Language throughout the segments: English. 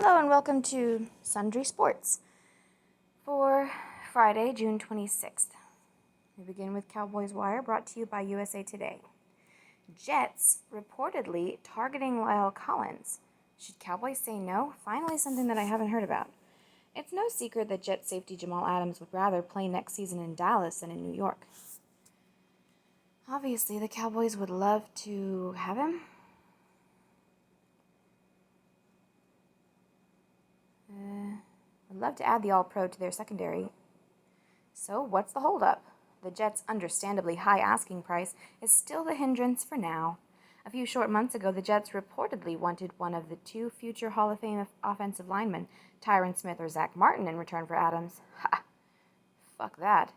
Hello and welcome to Sundry Sports for Friday, June 26th. We begin with Cowboys Wire, brought to you by USA Today. Jets reportedly targeting Lyle Collins. Should Cowboys say no? Finally, something that I haven't heard about. It's no secret that Jets safety Jamal Adams would rather play next season in Dallas than in New York. Obviously, the Cowboys would love to have him. Would love to add the All-Pro to their secondary. So what's the holdup? The Jets' understandably high asking price is still the hindrance for now. A few short months ago, the Jets reportedly wanted one of the two future Hall of Fame offensive linemen, Tyron Smith or Zach Martin, in return for Adams. Ha! Fuck that.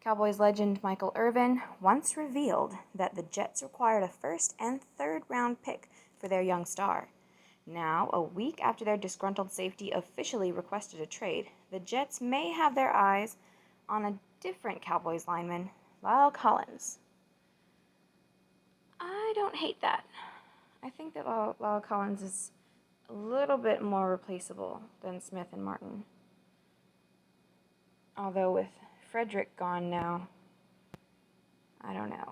Cowboys legend Michael Irvin once revealed that the Jets required a first and third round pick for their young star. Now, a week after their disgruntled safety officially requested a trade, the Jets may have their eyes on a different Cowboys lineman, Lyle Collins. I don't hate that. I think that Lyle Collins is a little bit more replaceable than Smith and Martin. Although with Frederick gone now, I don't know.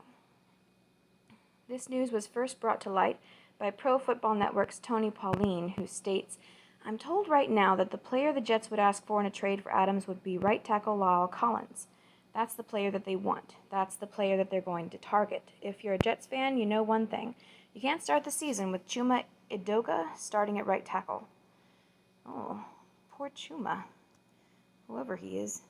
This news was first brought to light by Pro Football Network's Tony Pauline, who states, "I'm told right now that the player the Jets would ask for in a trade for Adams would be right tackle Lyle Collins. That's the player that they want. That's the player that they're going to target. If you're a Jets fan, you know one thing. You can't start the season with Chuma Edoga starting at right tackle." Oh, poor Chuma. Whoever he is.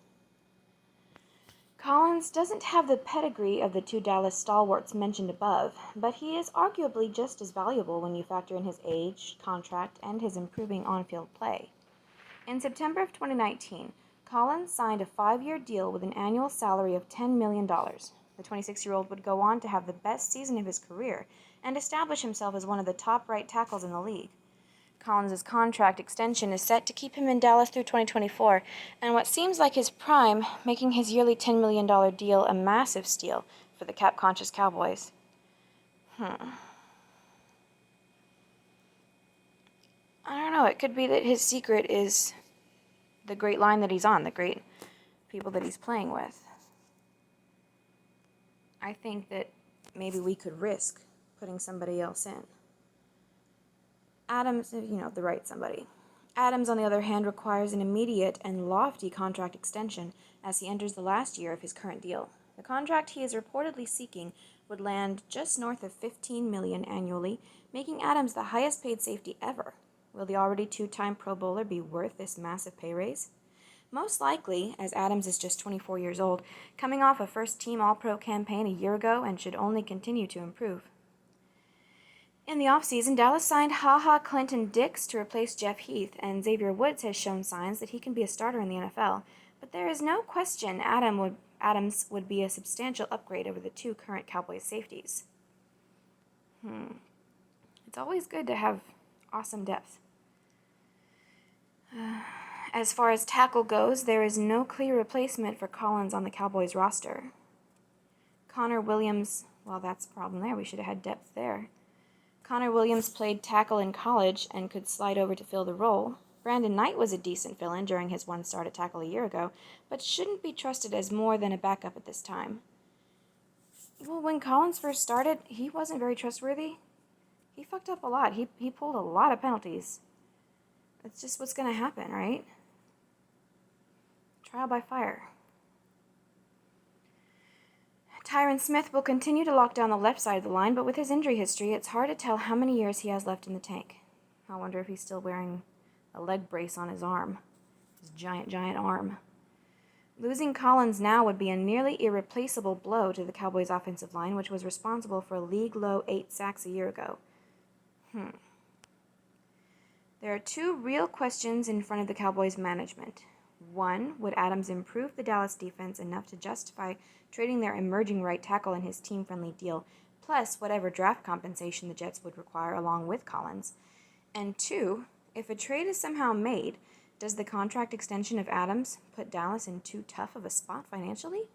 Collins doesn't have the pedigree of the two Dallas stalwarts mentioned above, but he is arguably just as valuable when you factor in his age, contract, and his improving on-field play. In September of 2019, Collins signed a 5-year deal with an annual salary of $10 million. The 26-year-old would go on to have the best season of his career and establish himself as one of the top right tackles in the league. Collins' contract extension is set to keep him in Dallas through 2024, and what seems like his prime, making his yearly $10 million deal a massive steal for the cap-conscious Cowboys. I don't know, it could be that his secret is the great line that he's on, the great people that he's playing with. I think that maybe we could risk putting somebody else in. Adams, the right somebody. Adams, on the other hand, requires an immediate and lofty contract extension as he enters the last year of his current deal. The contract he is reportedly seeking would land just north of $15 million annually, making Adams the highest paid safety ever. Will the already two-time Pro Bowler be worth this massive pay raise? Most likely, as Adams is just 24 years old, coming off a first-team All-Pro campaign a year ago and should only continue to improve. In the offseason, Dallas signed HaHa Clinton Dix to replace Jeff Heath, and Xavier Woods has shown signs that he can be a starter in the NFL. But there is no question Adams would be a substantial upgrade over the two current Cowboys safeties. It's always good to have awesome depth. As far as tackle goes, there is no clear replacement for Collins on the Cowboys roster. Connor Williams, well, that's a problem there. We should have had depth there. Connor Williams played tackle in college and could slide over to fill the role. Brandon Knight was a decent fill-in during his one start at tackle a year ago, but shouldn't be trusted as more than a backup at this time. Well, when Collins first started, he wasn't very trustworthy. He fucked up a lot. He pulled a lot of penalties. That's just what's going to happen, right? Trial by fire. Tyron Smith will continue to lock down the left side of the line, but with his injury history, it's hard to tell how many years he has left in the tank. I wonder if he's still wearing a leg brace on his arm. His giant arm. Losing Collins now would be a nearly irreplaceable blow to the Cowboys' offensive line, which was responsible for a league-low 8 sacks a year ago. There are two real questions in front of the Cowboys' management. One, would Adams improve the Dallas defense enough to justify trading their emerging right tackle in his team-friendly deal, plus whatever draft compensation the Jets would require along with Collins? And two, if a trade is somehow made, does the contract extension of Adams put Dallas in too tough of a spot financially?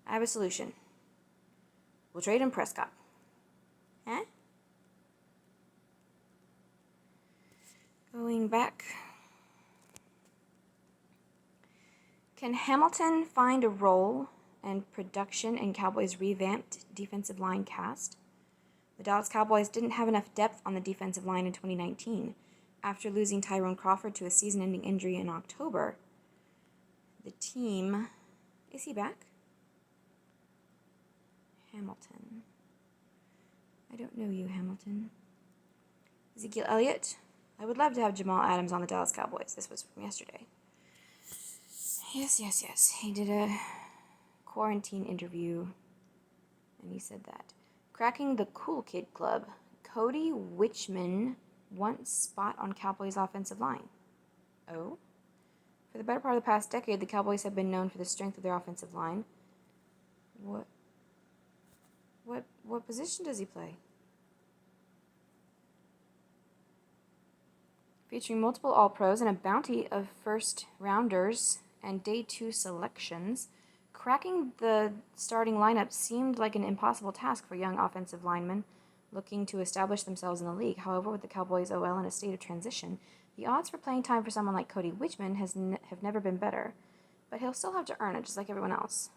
I have a solution. We'll trade him Prescott. Going back. Can Hamilton find a role and production in Cowboys' revamped defensive line cast? The Dallas Cowboys didn't have enough depth on the defensive line in 2019. After losing Tyrone Crawford to a season-ending injury in October, the team... Is he back? Hamilton. I don't know you, Hamilton. Ezekiel Elliott. I would love to have Jamal Adams on the Dallas Cowboys. This was from yesterday. Yes. He did a quarantine interview, and he said that. Cracking the Cool Kid Club. Cody Wichmann wants spot on Cowboys' offensive line. Oh? For the better part of the past decade, the Cowboys have been known for the strength of their offensive line. What position does he play? Featuring multiple All-Pros and a bounty of first-rounders and Day 2 selections, cracking the starting lineup seemed like an impossible task for young offensive linemen looking to establish themselves in the league. However, with the Cowboys' OL in a state of transition, the odds for playing time for someone like Cody Wichmann have never been better, but he'll still have to earn it just like everyone else.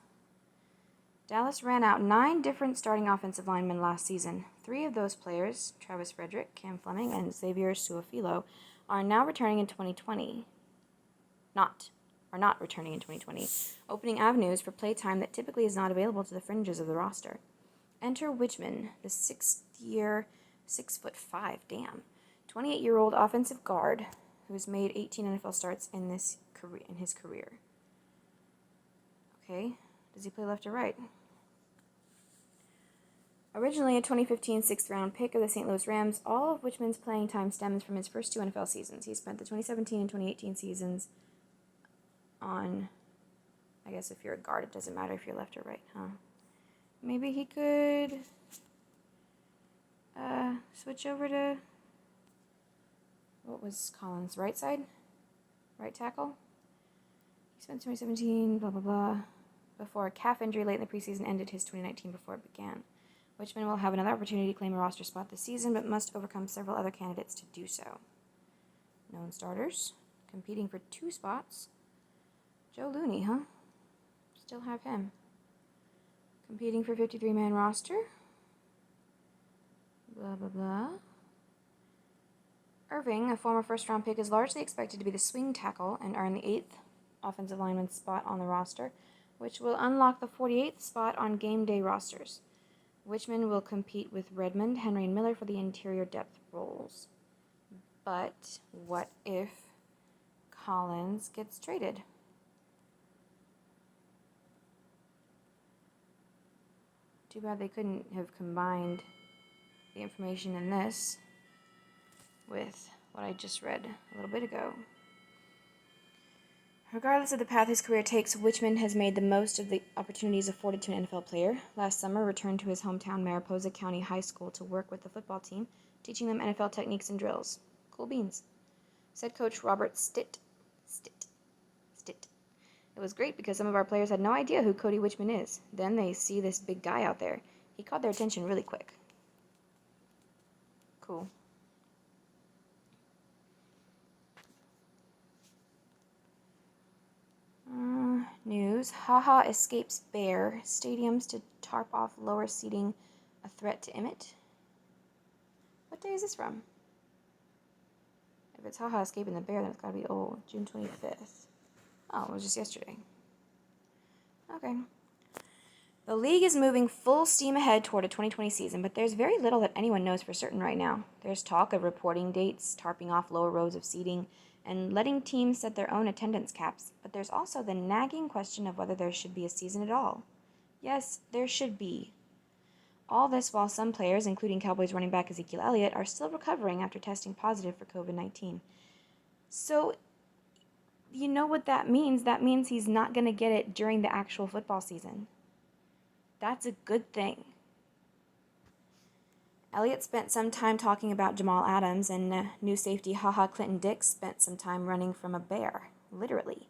Dallas ran out 9 different starting offensive linemen last season. 3 of those players, Travis Frederick, Cam Fleming, and Xavier Suafilo, are now returning in 2020. Are not returning in 2020, opening avenues for play time that typically is not available to the fringes of the roster. Enter Wichmann, the 6th-year, 6'5", 28-year-old offensive guard who has made 18 NFL starts in his career. Okay, does he play left or right? Originally a 2015 6th-round pick of the St. Louis Rams, all of Wichmann's playing time stems from his first 2 NFL seasons. He spent the 2017 and 2018 seasons on, I guess if you're a guard, it doesn't matter if you're left or right, huh? Maybe he could switch over to, what was Collins' right side? Right tackle? He spent 2017, blah, blah, blah, before a calf injury late in the preseason ended his 2019 before it began. Wichmann will have another opportunity to claim a roster spot this season, but must overcome several other candidates to do so. Known starters, competing for 2 spots. Joe Looney, huh? Still have him. Competing for 53-man roster. Blah, blah, blah. Irving, a former first-round pick, is largely expected to be the swing tackle and earn the 8th offensive lineman spot on the roster, which will unlock the 48th spot on game day rosters. Wichmann will compete with Redmond, Henry, and Miller for the interior depth roles. But what if Collins gets traded? Too bad they couldn't have combined the information in this with what I just read a little bit ago. Regardless of the path his career takes, Wichmann has made the most of the opportunities afforded to an NFL player. Last summer, returned to his hometown Mariposa County High School to work with the football team, teaching them NFL techniques and drills. Cool beans. Said coach Robert Stitt. It was great because some of our players had no idea who Cody Wichmann is. Then they see this big guy out there. He caught their attention really quick. Cool. News. Haha escapes bear. Stadiums to tarp off lower seating. A threat to Emmett. What day is this from? If it's Haha escaping the bear, then it's gotta be old. June 25th. Oh, it was just yesterday. Okay. The league is moving full steam ahead toward a 2020 season, but there's very little that anyone knows for certain right now. There's talk of reporting dates, tarping off lower rows of seating, and letting teams set their own attendance caps, but there's also the nagging question of whether there should be a season at all. Yes, there should be. All this while some players, including Cowboys running back Ezekiel Elliott, are still recovering after testing positive for COVID-19. So, you know what that means? That means he's not going to get it during the actual football season. That's a good thing. Elliott spent some time talking about Jamal Adams, and new safety Haha Clinton Dix spent some time running from a bear, literally.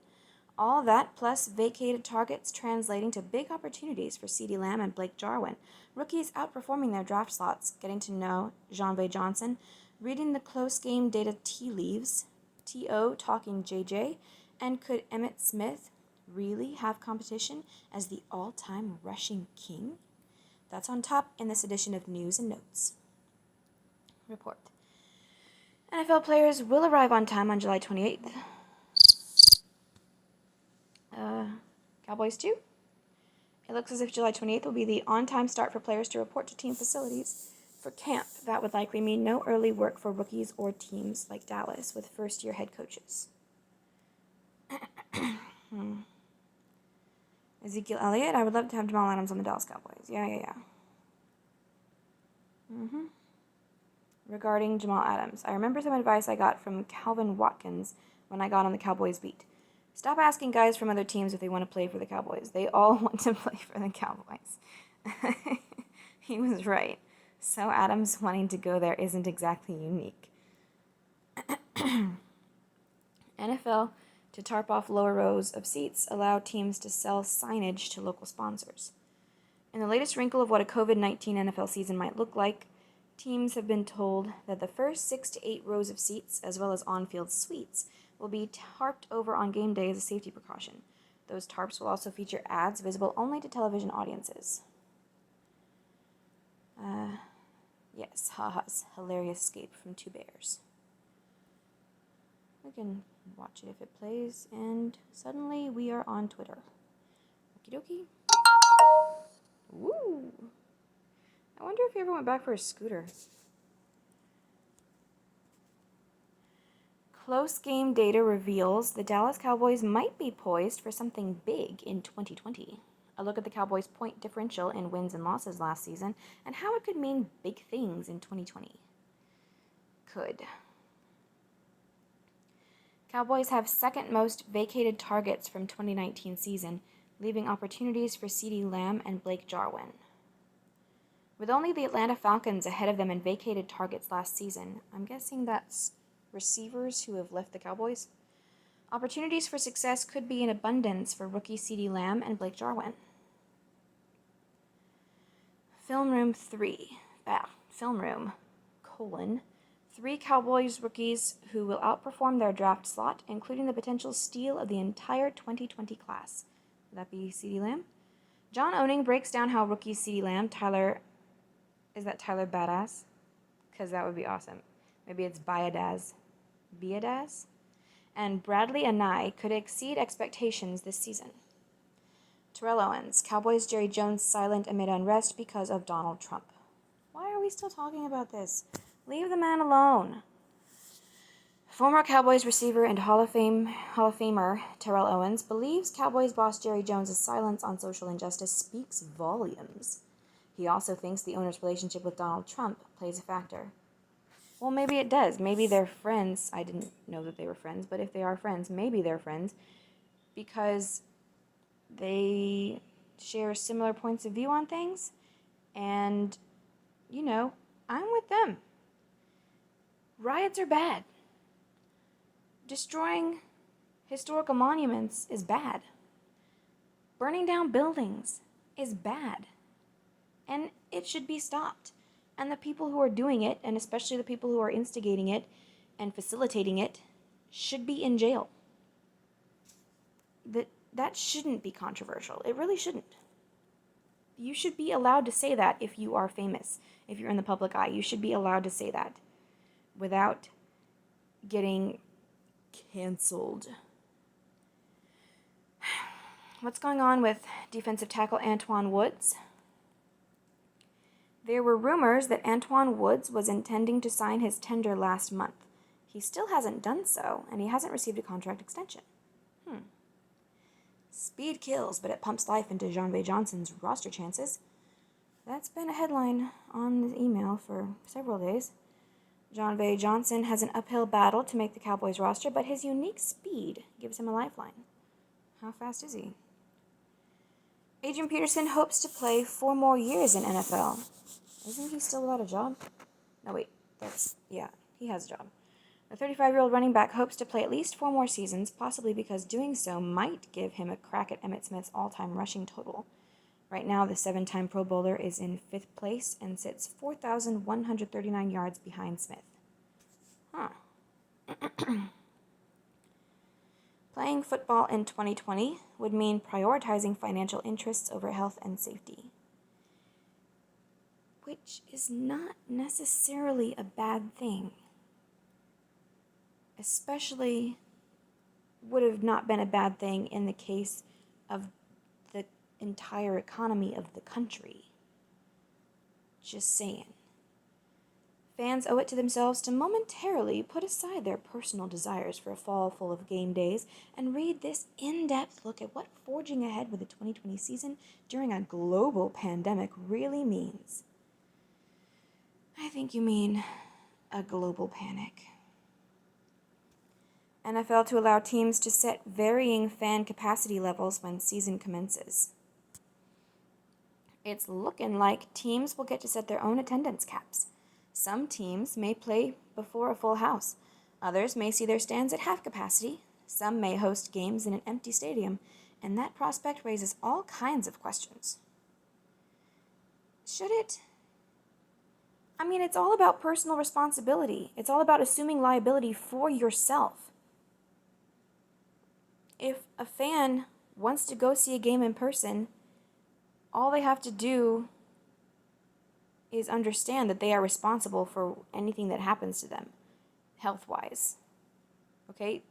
All that plus vacated targets translating to big opportunities for CeeDee Lamb and Blake Jarwin. Rookies outperforming their draft slots, getting to know Jean-Vé Johnson, Reading the close game data tea leaves, T.O. talking JJ, and could Emmitt Smith really have competition as the all-time rushing king? That's on top in this edition of News and Notes. Report. NFL players will arrive on time on July 28th. Cowboys too? It looks as if July 28th will be the on-time start for players to report to team facilities for camp. That would likely mean no early work for rookies or teams like Dallas with first-year head coaches. Ezekiel Elliott, I would love to have Jamal Adams on the Dallas Cowboys. Yeah. Regarding Jamal Adams, I remember some advice I got from Calvin Watkins when I got on the Cowboys beat. Stop asking guys from other teams if they want to play for the Cowboys. They all want to play for the Cowboys. He was right. So Adams wanting to go there isn't exactly unique. NFL, to tarp off lower rows of seats, allow teams to sell signage to local sponsors. In the latest wrinkle of what a COVID-19 NFL season might look like, teams have been told that the first 6 to 8 rows of seats, as well as on-field suites, will be tarped over on game day as a safety precaution. Those tarps will also feature ads visible only to television audiences. Yes, haha's hilarious escape from 2 bears. We can watch it if it plays, and suddenly we are on Twitter. Okie dokie. Woo! I wonder if he ever went back for his scooter. Close game data reveals the Dallas Cowboys might be poised for something big in 2020. A look at the Cowboys' point differential in wins and losses last season and how it could mean big things in 2020. Could. Cowboys have second most vacated targets from 2019 season, leaving opportunities for CeeDee Lamb and Blake Jarwin. With only the Atlanta Falcons ahead of them in vacated targets last season, I'm guessing that's receivers who have left the Cowboys. Opportunities for success could be in abundance for rookie CeeDee Lamb and Blake Jarwin. Film room, 3 Cowboys rookies who will outperform their draft slot, including the potential steal of the entire 2020 class. Would that be CeeDee Lamb? John Owning breaks down how rookie CeeDee Lamb, Tyler Badass? Because that would be awesome. Maybe it's Biadaz, and Bradley Anai could exceed expectations this season. Terrell Owens, Cowboys Jerry Jones silent amid unrest because of Donald Trump. Why are we still talking about this? Leave the man alone. Former Cowboys receiver and Hall of Famer Terrell Owens believes Cowboys boss Jerry Jones' silence on social injustice speaks volumes. He also thinks the owner's relationship with Donald Trump plays a factor. Well, maybe it does. Maybe they're friends. I didn't know that they were friends, but if they are friends, maybe they're friends because they share similar points of view on things, and, I'm with them. Riots are bad. Destroying historical monuments is bad. Burning down buildings is bad. And it should be stopped. And the people who are doing it, and especially the people who are instigating it and facilitating it, should be in jail. That shouldn't be controversial. It really shouldn't. You should be allowed to say that if you are famous, if you're in the public eye. You should be allowed to say that without getting canceled. What's going on with defensive tackle Antwaun Woods? There were rumors that Antwaun Woods was intending to sign his tender last month. He still hasn't done so, and he hasn't received a contract extension. Speed kills, but it pumps life into Jon'Vea Johnson's roster chances. That's been a headline on the email for several days. Jon'Vea Johnson has an uphill battle to make the Cowboys roster, but his unique speed gives him a lifeline. How fast is he? Adrian Peterson hopes to play 4 more years in NFL. Isn't he still without a job? No, wait. He has a job. The 35-year-old running back hopes to play at least 4 more seasons, possibly because doing so might give him a crack at Emmitt Smith's all-time rushing total. Right now, the 7-time Pro Bowler is in 5th place and sits 4,139 yards behind Smith. Huh. Playing football in 2020 would mean prioritizing financial interests over health and safety, which is not necessarily a bad thing. Especially would have not been a bad thing in the case of the entire economy of the country. Just saying. Fans owe it to themselves to momentarily put aside their personal desires for a fall full of game days and read this in-depth look at what forging ahead with the 2020 season during a global pandemic really means. I think you mean a global panic. NFL to allow teams to set varying fan capacity levels when season commences. It's looking like teams will get to set their own attendance caps. Some teams may play before a full house. Others may see their stands at half capacity. Some may host games in an empty stadium, and that prospect raises all kinds of questions. Should it? I mean, it's all about personal responsibility. It's all about assuming liability for yourself. If a fan wants to go see a game in person, all they have to do is understand that they are responsible for anything that happens to them, health-wise. Okay?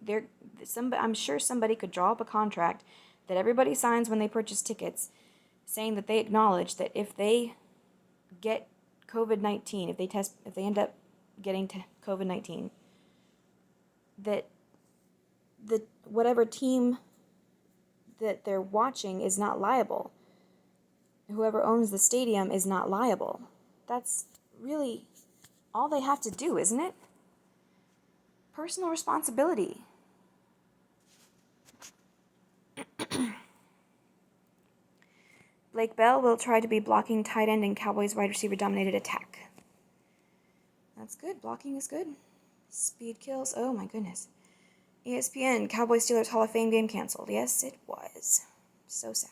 I'm sure somebody could draw up a contract that everybody signs when they purchase tickets, saying that they acknowledge that if they get COVID-19, if they end up getting COVID-19, that whatever team that they're watching is not liable. Whoever owns the stadium is not liable. That's really all they have to do, isn't it? Personal responsibility. Blake Bell will try to be blocking tight end in Cowboys wide receiver dominated attack. That's good. Blocking is good. Speed kills. Oh my goodness. ESPN, Cowboys Steelers Hall of Fame game canceled. Yes, it was. So sad.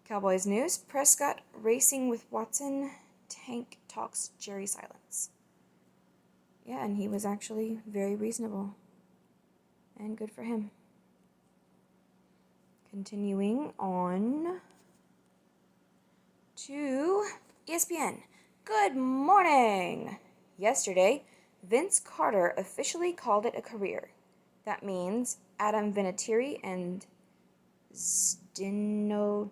Cowboys news. Prescott racing with Watson. Tank talks Jerry silence. Yeah, and he was actually very reasonable. And good for him. Continuing on to ESPN. Good morning! Yesterday, Vince Carter officially called it a career. That means Adam Vinatieri and Zdeno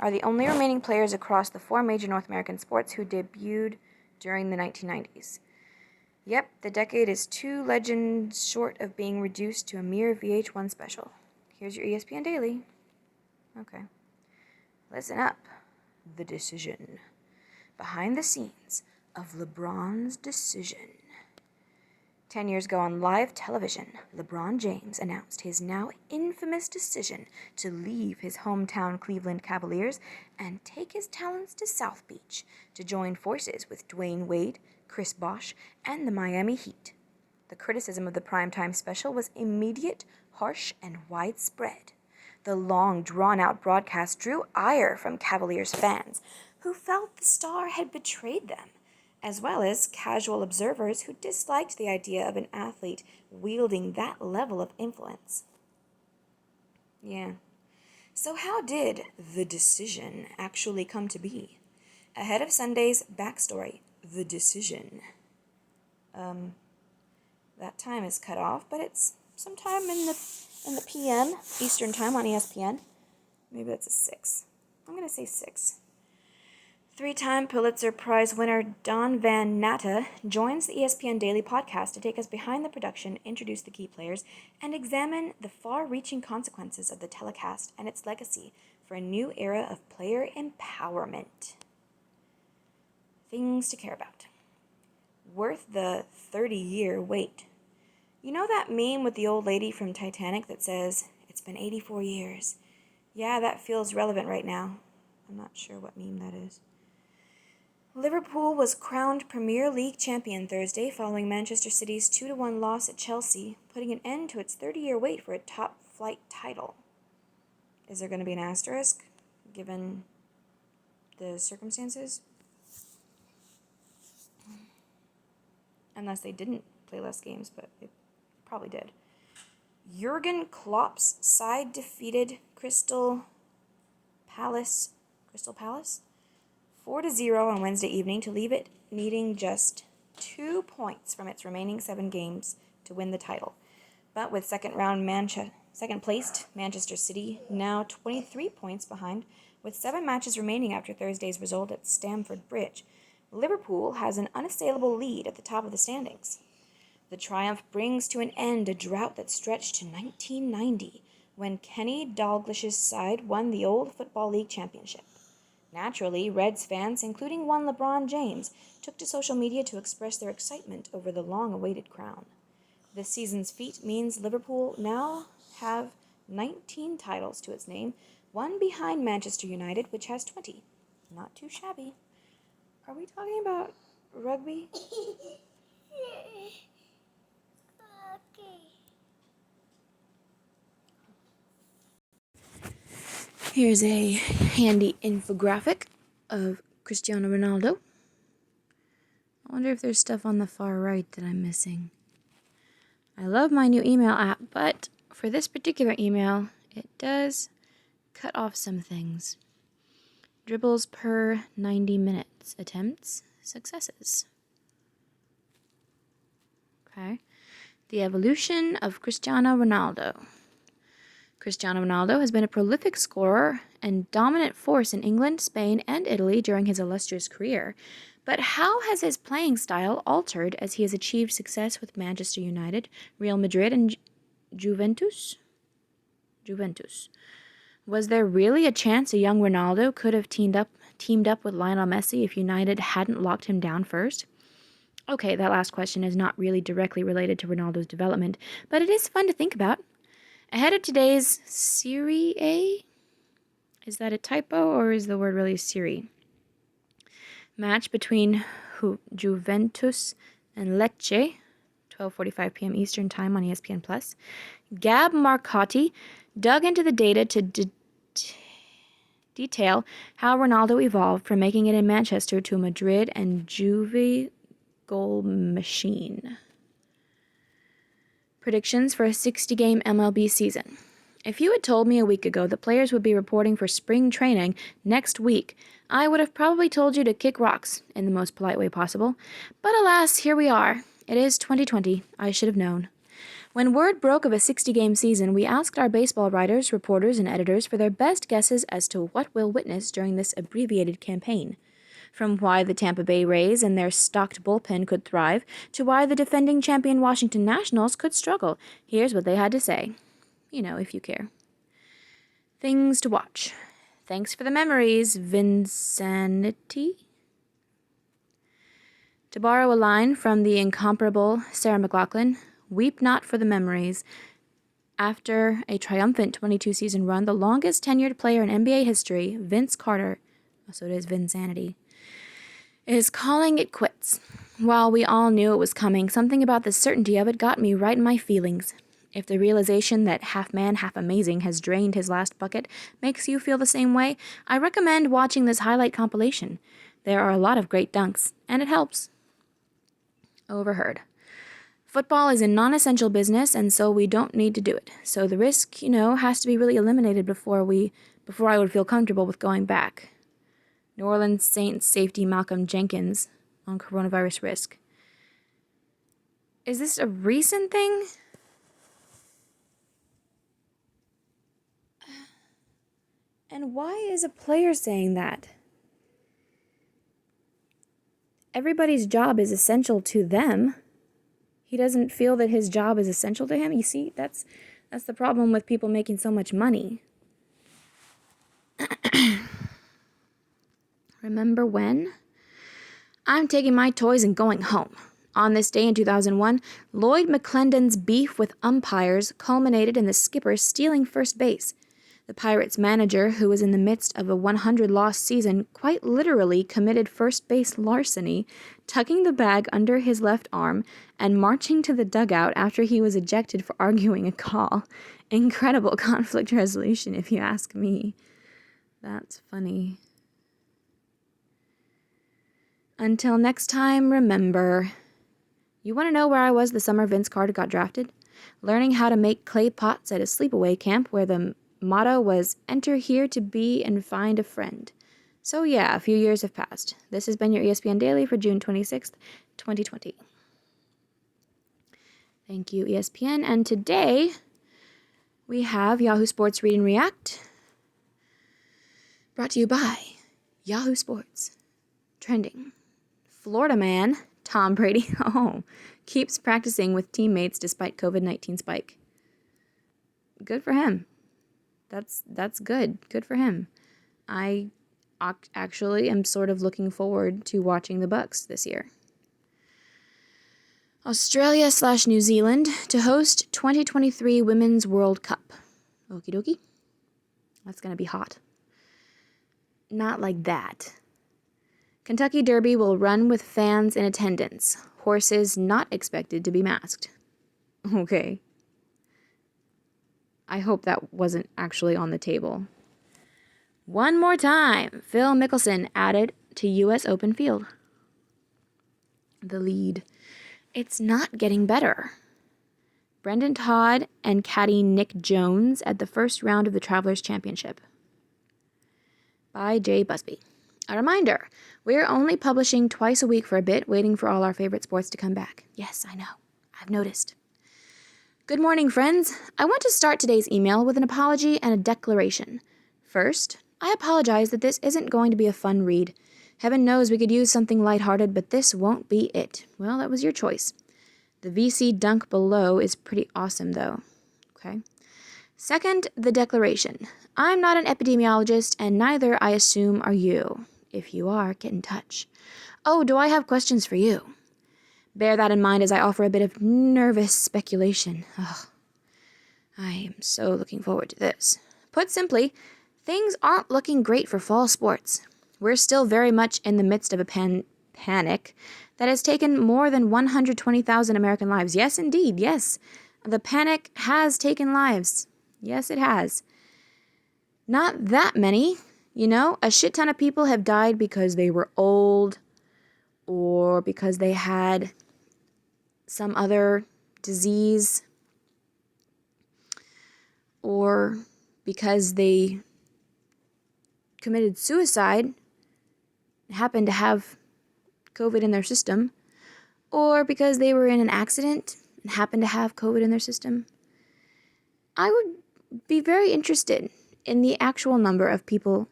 are the only remaining players across the four major North American sports who debuted during the 1990s. Yep, the decade is two legends short of being reduced to a mere VH1 special. Here's your ESPN Daily. Okay. Listen up. The decision. Behind the scenes of LeBron's decision. 10 years ago on live television, LeBron James announced his now infamous decision to leave his hometown Cleveland Cavaliers and take his talents to South Beach to join forces with Dwayne Wade, Chris Bosh, and the Miami Heat. The criticism of the primetime special was immediate, harsh, and widespread. The long, drawn-out broadcast drew ire from Cavaliers fans, who felt the star had betrayed them, as well as casual observers who disliked the idea of an athlete wielding that level of influence. Yeah. So how did the decision actually come to be? Ahead of Sunday's Backstory, The Decision. That time is cut off, but it's sometime in the PM, Eastern Time on ESPN. Maybe that's a 6. I'm going to say 6. 3-time Pulitzer Prize winner Don Van Natta joins the ESPN Daily podcast to take us behind the production, introduce the key players, and examine the far-reaching consequences of the telecast and its legacy for a new era of player empowerment. Things to care about. Worth the 30-year wait. You know that meme with the old lady from Titanic that says, "It's been 84 years. Yeah, that feels relevant right now. I'm not sure what meme that is. Liverpool was crowned Premier League champion Thursday following Manchester City's 2-1 loss at Chelsea, putting an end to its 30-year wait for a top-flight title. Is there going to be an asterisk, given the circumstances? unless they didn't play less games, but they probably did. Jurgen Klopp's side defeated Crystal Palace 4-0 on Wednesday evening to leave it needing just 2 points from its remaining 7 games to win the title. But with second-placed Manchester City now 23 points behind, with 7 matches remaining after Thursday's result at Stamford Bridge, Liverpool has an unassailable lead at the top of the standings. The triumph brings to an end a drought that stretched to 1990, when Kenny Dalglish's side won the old Football League Championship. Naturally, Reds fans, including one LeBron James, took to social media to express their excitement over the long-awaited crown. This season's feat means Liverpool now have 19 titles to its name, one behind Manchester United, which has 20. Not too shabby. Are we talking about rugby? Here's a handy infographic of Cristiano Ronaldo. I wonder if there's stuff on the far right that I'm missing. I love my new email app, but for this particular email, it does cut off some things. Dribbles per 90 minutes. Attempts, successes. Okay. The evolution of Cristiano Ronaldo. Cristiano Ronaldo has been a prolific scorer and dominant force in England, Spain, and Italy during his illustrious career. But how has his playing style altered as he has achieved success with Manchester United, Real Madrid, and Juventus? Was there really a chance a young Ronaldo could have teamed up with Lionel Messi if United hadn't locked him down first? Okay, that last question is not really directly related to Ronaldo's development, but it is fun to think about. Ahead of today's Serie A? Is that a typo, or is the word really Serie? Match between Juventus and Lecce, 12:45 p.m. Eastern Time on ESPN+. Gab Marcotti dug into the data to detail how Ronaldo evolved from making it in Manchester to a Madrid and Juve goal machine. Predictions for a 60-game MLB season. If you had told me a week ago that players would be reporting for spring training next week, I would have probably told you to kick rocks in the most polite way possible. But alas, here we are. It is 2020. I should have known. When word broke of a 60-game season, we asked our baseball writers, reporters, and editors for their best guesses as to what we'll witness during this abbreviated campaign. From why the Tampa Bay Rays and their stocked bullpen could thrive, to why the defending champion Washington Nationals could struggle, here's what they had to say. You know, if you care. Things to watch. Thanks for the memories, Vinsanity. To borrow a line from the incomparable Sarah McLachlan, weep not for the memories. After a triumphant 22-season run, the longest tenured player in NBA history, Vince Carter, so it is Vinsanity, is calling it quits. While we all knew it was coming, something about the certainty of it got me right in my feelings. If the realization that half man, half amazing has drained his last bucket makes you feel the same way, I recommend watching this highlight compilation. There are a lot of great dunks, and it helps. Overheard. Football is a non-essential business, and so we don't need to do it. So the risk, has to be really eliminated before I would feel comfortable with going back. New Orleans Saints safety Malcolm Jenkins on coronavirus risk. Is this a recent thing? And why is a player saying that? Everybody's job is essential to them. He doesn't feel that his job is essential to him. You see, that's the problem with people making so much money. Remember when? I'm taking my toys and going home. On this day in 2001, Lloyd McClendon's beef with umpires culminated in the skipper stealing first base. The Pirates manager, who was in the midst of a 100-loss season, quite literally committed first base larceny, tucking the bag under his left arm and marching to the dugout after he was ejected for arguing a call. Incredible conflict resolution, if you ask me. That's funny. Until next time, remember, You want to know where I was the summer Vince Carter got drafted? Learning how to make clay pots at a sleepaway camp where the motto was, "Enter here to be and find a friend." So yeah, a few years have passed. This has been your ESPN Daily for June 26th, 2020. Thank you, ESPN. And today, we have Yahoo Sports Read and React, brought to you by Yahoo Sports. Trending. Florida man Tom Brady keeps practicing with teammates despite COVID-19 spike. Good for him. That's good. Good for him. I actually am sort of looking forward to watching the Bucks this year. Australia/New Zealand to host 2023 Women's World Cup. Okie dokie. That's going to be hot. Not like that. Kentucky Derby will run with fans in attendance. Horses not expected to be masked. Okay. I hope that wasn't actually on the table. One more time. Phil Mickelson added to U.S. Open field. The lead. It's not getting better. Brendan Todd and caddy Nick Jones at the first round of the Travelers Championship. By Jay Busby. A reminder, we're only publishing twice a week for a bit, waiting for all our favorite sports to come back. Yes, I know. I've noticed. Good morning, friends. I want to start today's email with an apology and a declaration. First, I apologize that this isn't going to be a fun read. Heaven knows we could use something lighthearted, but this won't be it. Well, that was your choice. The VC dunk below is pretty awesome, though. Okay. Second, the declaration. I'm not an epidemiologist, and neither, I assume, are you. If you are, get in touch. Oh, do I have questions for you? Bear that in mind as I offer a bit of nervous speculation. Oh, I am so looking forward to this. Put simply, things aren't looking great for fall sports. We're still very much in the midst of a panic that has taken more than 120,000 American lives. Yes, indeed, yes. The panic has taken lives. Yes, it has. Not that many. You know, a shit ton of people have died because they were old or because they had some other disease or because they committed suicide, happened to have COVID in their system, or because they were in an accident and happened to have COVID in their system. I would be very interested in the actual number of people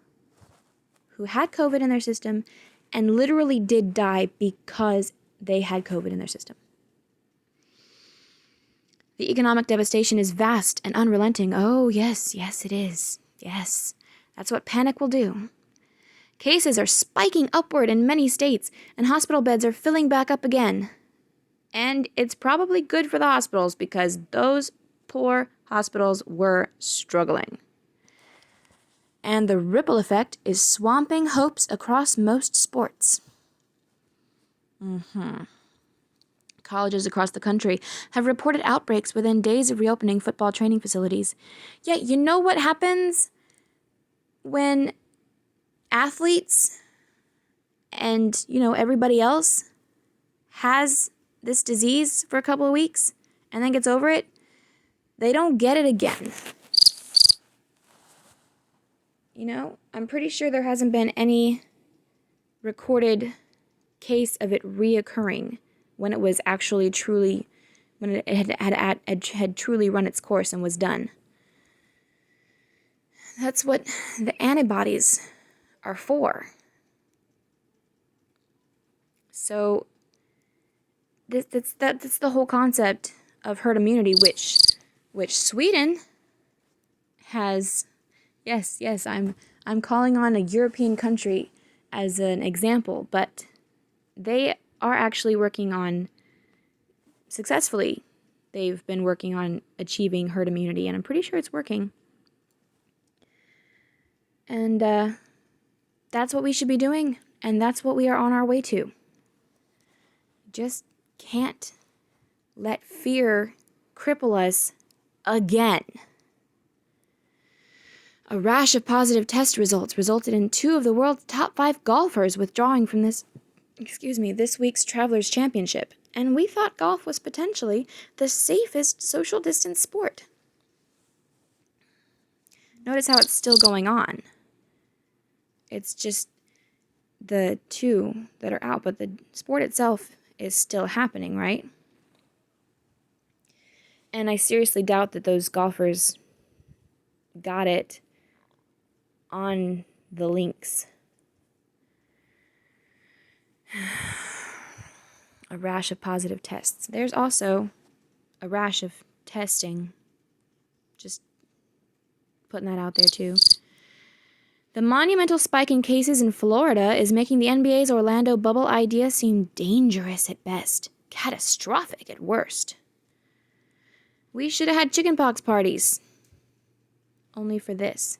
who had COVID in their system and literally did die because they had COVID in their system. The economic devastation is vast and unrelenting. Oh, yes, it is. Yes, that's what panic will do. Cases are spiking upward in many states, and hospital beds are filling back up again. And it's probably good for the hospitals because those poor hospitals were struggling. And the ripple effect is swamping hopes across most sports. Colleges across the country have reported outbreaks within days of reopening football training facilities. Yet, you know what happens when athletes and, everybody else has this disease for a couple of weeks and then gets over it? They don't get it again. I'm pretty sure there hasn't been any recorded case of it reoccurring when it was actually truly, when it had truly run its course and was done. That's what the antibodies are for. So that's the whole concept of herd immunity, which Sweden has. Yes, I'm calling on a European country as an example, but they are actually working on, successfully, they've been working on achieving herd immunity, and I'm pretty sure it's working. And that's what we should be doing, and that's what we are on our way to. Just can't let fear cripple us again. A rash of positive test results resulted in 2 of the world's top 5 golfers withdrawing from this week's Travelers Championship, And we thought golf was potentially the safest social distance sport. Notice how it's still going on. It's just the two that are out, but the sport itself is still happening, right? And I seriously doubt that those golfers got it on the links. A rash of positive tests. There's also a rash of testing. Just putting that out there too. The monumental spike in cases in Florida is making the NBA's Orlando bubble idea seem dangerous at best, catastrophic at worst. We should have had chickenpox parties. Only for this.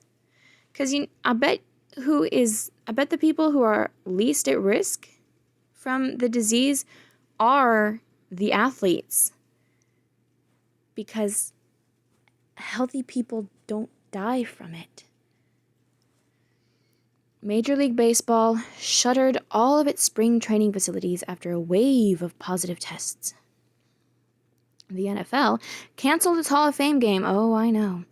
Because I bet the people who are least at risk from the disease are the athletes. Because healthy people don't die from it. Major League Baseball shuttered all of its spring training facilities after a wave of positive tests. The NFL canceled its Hall of Fame game, oh, I know,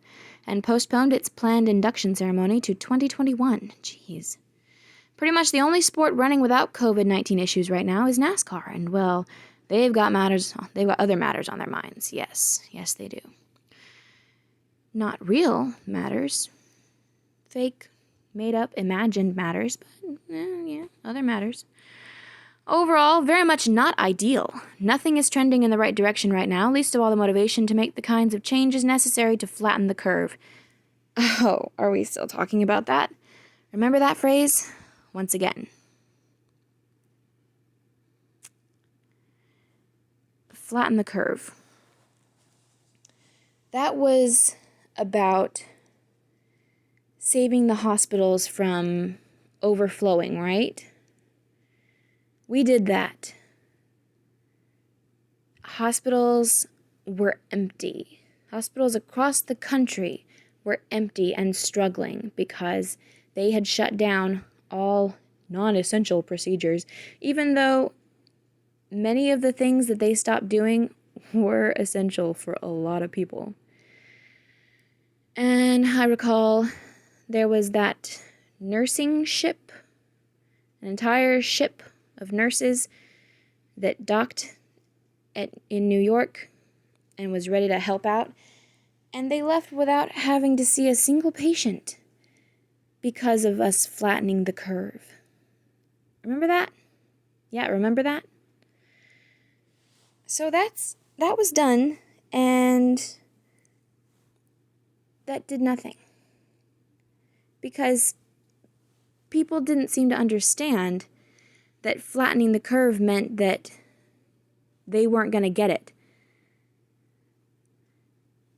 and postponed its planned induction ceremony to 2021. Jeez. Pretty much the only sport running without COVID-19 issues right now is NASCAR, and, well, they've got other matters on their minds. Yes, they do. Not real matters. Fake, made-up, imagined matters, but, other matters. Overall, very much not ideal. Nothing is trending in the right direction right now, least of all the motivation to make the kinds of changes necessary to flatten the curve. Oh, are we still talking about that? Remember that phrase? Once again. Flatten the curve. That was about saving the hospitals from overflowing, right? We did that. Hospitals were empty. Hospitals across the country were empty and struggling because they had shut down all non-essential procedures, even though many of the things that they stopped doing were essential for a lot of people. And I recall there was that nursing ship, an entire ship of nurses that docked in New York and was ready to help out, and they left without having to see a single patient because of us flattening the curve. Remember that? Yeah, remember that? So that was done, and that did nothing. Because people didn't seem to understand that flattening the curve meant that they weren't going to get it.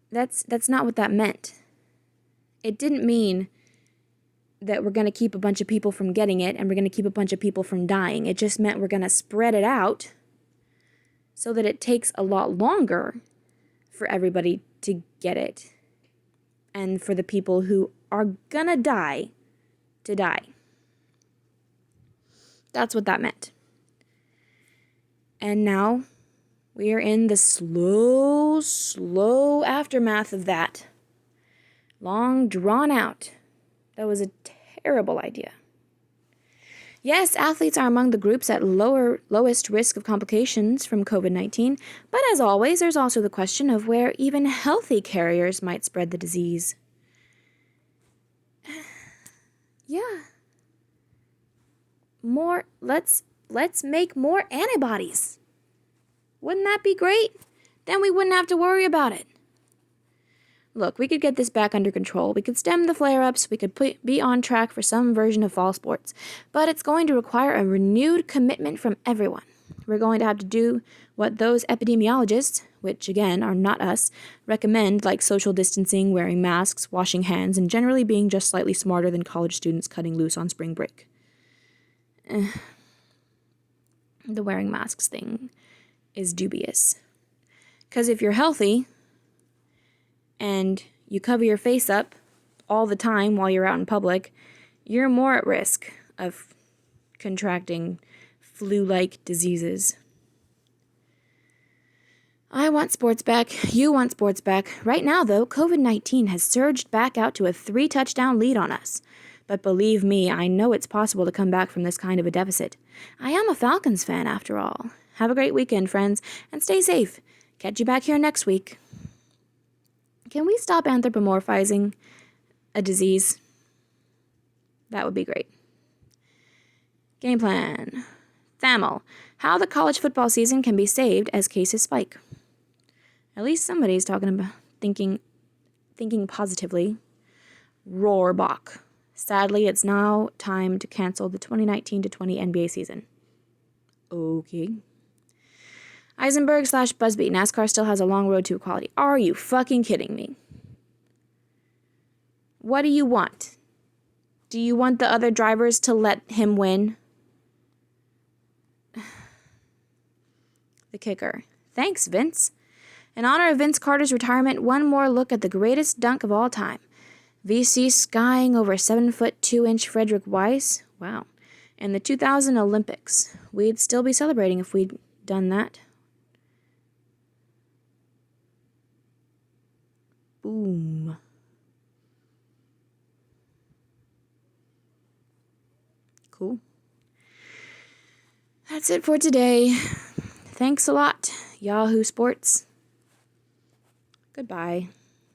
That's not what that meant. It didn't mean that we're going to keep a bunch of people from getting it and we're going to keep a bunch of people from dying. It just meant we're going to spread it out so that it takes a lot longer for everybody to get it and for the people who are going to die to die. That's what that meant. And now we are in the slow aftermath of that. Long drawn out. That was a terrible idea. Yes, athletes are among the groups at lowest risk of complications from COVID-19, but as always, there's also the question of where even healthy carriers might spread the disease. Yeah. Let's make more antibodies. Wouldn't that be great? Then we wouldn't have to worry about it. Look, we could get this back under control. We could stem the flare-ups. We could be on track for some version of fall sports. But it's going to require a renewed commitment from everyone. We're going to have to do what those epidemiologists, which again are not us, recommend, like social distancing, wearing masks, washing hands, and generally being just slightly smarter than college students cutting loose on spring break. The wearing masks thing is dubious. Because if you're healthy and you cover your face up all the time while you're out in public, you're more at risk of contracting flu-like diseases. I want sports back. You want sports back. Right now, though, COVID-19 has surged back out to a 3-touchdown lead on us. But believe me, I know it's possible to come back from this kind of a deficit. I am a Falcons fan, after all. Have a great weekend, friends, and stay safe. Catch you back here next week. Can we stop anthropomorphizing a disease? That would be great. Game plan. Thamel. How the college football season can be saved as cases spike. At least somebody's talking about thinking positively. Rohrbach. Sadly, it's now time to cancel the 2019-20 NBA season. Okay. Eisenberg/Busby. NASCAR still has a long road to equality. Are you fucking kidding me? What do you want? Do you want the other drivers to let him win? The kicker. Thanks, Vince. In honor of Vince Carter's retirement, one more look at the greatest dunk of all time. VC skying over 7'2" Frederick Weiss. Wow. In the 2000 Olympics. We'd still be celebrating if we'd done that. Boom. Cool. That's it for today. Thanks a lot, Yahoo Sports. Goodbye.